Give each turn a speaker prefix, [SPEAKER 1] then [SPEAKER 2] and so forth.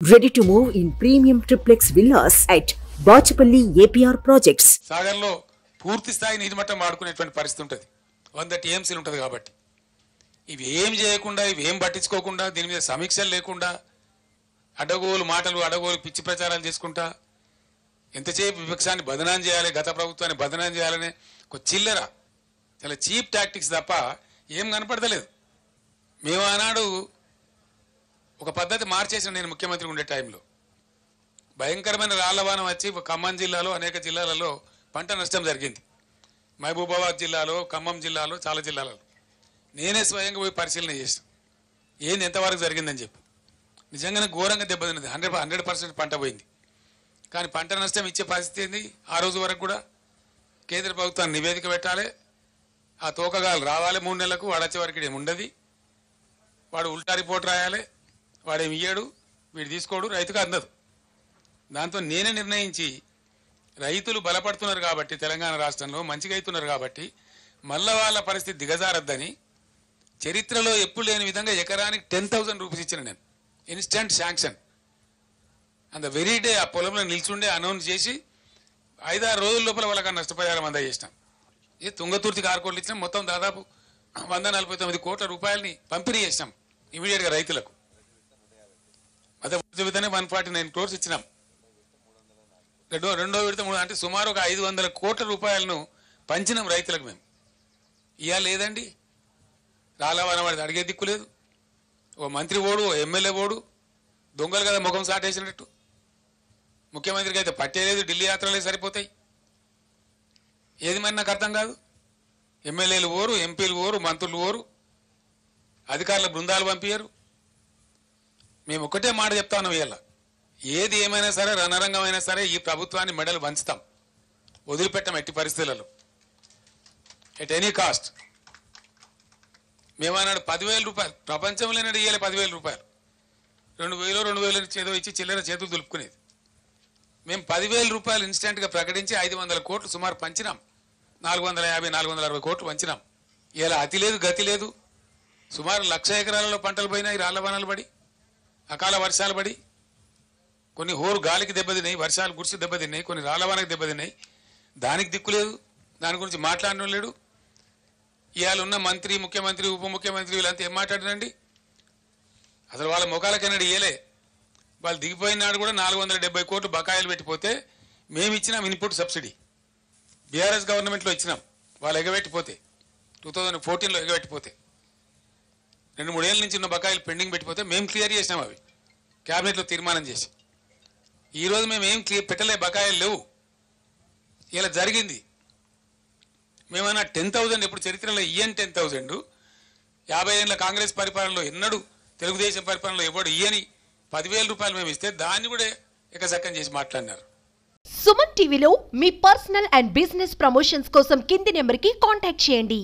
[SPEAKER 1] Ready to move in premium triplex villas at Bachapalli APR projects.
[SPEAKER 2] సాగర్లో పూర్తి స్థాయి నీటి మట్టం వాడుకునేటువంటి పరిస్థితి ఉంటుంది. 100 టీఎంసీలు ఉంటుంది కాబట్టి ఇవి ఏం చేయకుండా ఇవి ఏం పట్టించుకోకుండా దీని మీద సమీక్షలు లేకుండా అడగోలు పిచ్చి ప్రచారాలు చేసుకుంటా ఎంతసేపు విపక్షాన్ని బదనాం చేయాలి, గత ప్రభుత్వాన్ని బదనాం చేయాలనే ఒక చిల్లర చాలా చీప్ టాక్టిక్స్ తప్ప ఏం కనపడతలేదు. మేము ఆనాడు ఒక పద్ధతి మార్చేసిన నేను ముఖ్యమంత్రి ఉండే టైంలో భయంకరమైన రాళ్లవానం వచ్చి ఖమ్మం జిల్లాలో అనేక జిల్లాలలో పంట నష్టం జరిగింది. మహబూబాబాద్ జిల్లాలో, ఖమ్మం జిల్లాలో, చాలా జిల్లాలలో నేనే స్వయంగా పోయి పరిశీలన చేసిన ఏంది ఎంతవరకు జరిగిందని చెప్పి. నిజంగానే ఘోరంగా దెబ్బతిన్నది. 100% పంట పోయింది. కానీ పంట నష్టం ఇచ్చే పరిస్థితి ఏంది? ఆ రోజు వరకు కూడా కేంద్ర ప్రభుత్వాన్ని నివేదిక పెట్టాలి, ఆ తోకగాలు రావాలి 3 నెలలకు, వాడు వచ్చే వరకు ఏమి ఉండదు, వాడు ఉల్టా రిపోర్ట్ రాయాలి, వాడేమి ఇయ్యాడు, వీడు తీసుకోడు, రైతుకు అందదు. దాంతో నేనే నిర్ణయించి రైతులు బలపడుతున్నారు కాబట్టి తెలంగాణ రాష్ట్రంలో మంచిగా అవుతున్నారు కాబట్టి మళ్ళా వాళ్ళ పరిస్థితి దిగజారద్దని చరిత్రలో ఎప్పుడు లేని విధంగా ఎకరానికి 10,000 రూపీస్ ఇచ్చిన నేను ఇన్స్టెంట్ శాంక్షన్. అంత వెరీ డే ఆ పొలంలో నిల్చుండే అనౌన్స్ చేసి 5-6 రోజుల లోపల వాళ్ళకి నష్టపరిహారం అందజేసినాం. ఇది తుంగతుర్తి కార్కోట్లు ఇచ్చినాం. మొత్తం దాదాపు 149 కోట్ల రూపాయలని పంపిణీ చేసినాం ఇమీడియట్గా రైతులకు. అదే విధంగా 149 crores ఇచ్చినాం. రెండో విడత అంటే సుమారు ఒక 500 కోట్ల రూపాయలను పంచినాం రైతులకు మేము. ఇవాళ లేదండి, రాలవాన వాడిది అడిగే దిక్కు లేదు. ఓ మంత్రి ఓడు, ఓ ఎమ్మెల్యే ఓడు, దొంగలు కదా ముఖం సాటేసినట్టు. ముఖ్యమంత్రికి అయితే పట్టేలేదు, ఢిల్లీ యాత్రలే సరిపోతాయి. ఏది మరి నాకు అర్థం కాదు. ఎమ్మెల్యేలు ఓరు, ఎంపీలు ఓరు, మంత్రులు ఓరు, అధికారుల బృందాలు పంపించారు. మేము ఒకటే మాట చెప్తా ఉన్నాం, ఇవాళ ఏది ఏమైనా సరే రణరంగమైనా సరే ఈ ప్రభుత్వాన్ని మెడలు వంచుతాం, వదిలిపెట్టాం ఎట్టి పరిస్థితులలో, ఎట్ ఎనీ కాస్ట్. మేమన్నాడు 10,000 రూపాయలు ప్రపంచంలోనే ఇయ్యాలి, 10,000 రూపాయలు, 2,000 ఏదో ఇచ్చి చిల్లర చేతులు దులుపుకునేది. మేము 10,000 రూపాయలు ఇన్స్టెంట్గా ప్రకటించి 500 కోట్లు సుమారు పంచినాం. 450-460 కోట్లు పంచినాం. ఇలా అతి లేదు గతి లేదు. సుమారు 1,00,000 ఎకరాలలో పంటలు పోయినాయి, రాళ్లవానలు పడి, అకాల వర్షాలు పడి, కొన్ని హోరు గాలికి దెబ్బతిన్నాయి, వర్షాలు గుర్చి దెబ్బతిన్నాయి, కొన్ని రాళ్లవానకి దెబ్బతిన్నాయి. దానికి దిక్కు లేదు, దాని గురించి మాట్లాడడం లేడు. ఇవాళ ఉన్న మంత్రి, ముఖ్యమంత్రి, ఉప ముఖ్యమంత్రి వీళ్ళంతా ఏం మాట్లాడినండి? అసలు వాళ్ళ ముఖాలకైనా ఇయ్యలే. వాళ్ళు దిగిపోయినాడు కూడా 470 కోట్లు బకాయిలు పెట్టిపోతే మేము ఇచ్చినాం ఇన్పుట్ సబ్సిడీ. బీఆర్ఎస్ గవర్నమెంట్లో ఇచ్చినాం. వాళ్ళు ఎగబెట్టిపోతే 2014లో ఎగబెట్టిపోతే 2-3 ఏళ్ళ నుంచి ఉన్న బకాయిలు పెండింగ్ పెట్టిపోతే మేము క్లియర్ చేసినాం. అవి క్యాబినెట్లో తీర్మానం చేసి ఈరోజు మేము ఏం పెట్టలే, బకాయిలు లేవు. ఇలా జరిగింది. మేమన్నా 10,000 ఇప్పుడు చరిత్రలో ఇయ్యని 10,000 50 ఏళ్ళ కాంగ్రెస్ పరిపాలనలో ఎన్నడూ తెలుగుదేశం పరిపాలనలో ఎవడు ఇయ్యని 10,000 రూపాయలు మేము ఇస్తే దాన్ని కూడా ఎకసక్కం చేసి మాట్లాడినారు.
[SPEAKER 3] సుమన్ టీవీలో మీ పర్సనల్ అండ్ బిజినెస్ ప్రమోషన్స్ కోసం కింది నెంబర్కి కాంటాక్ట్ చేయండి.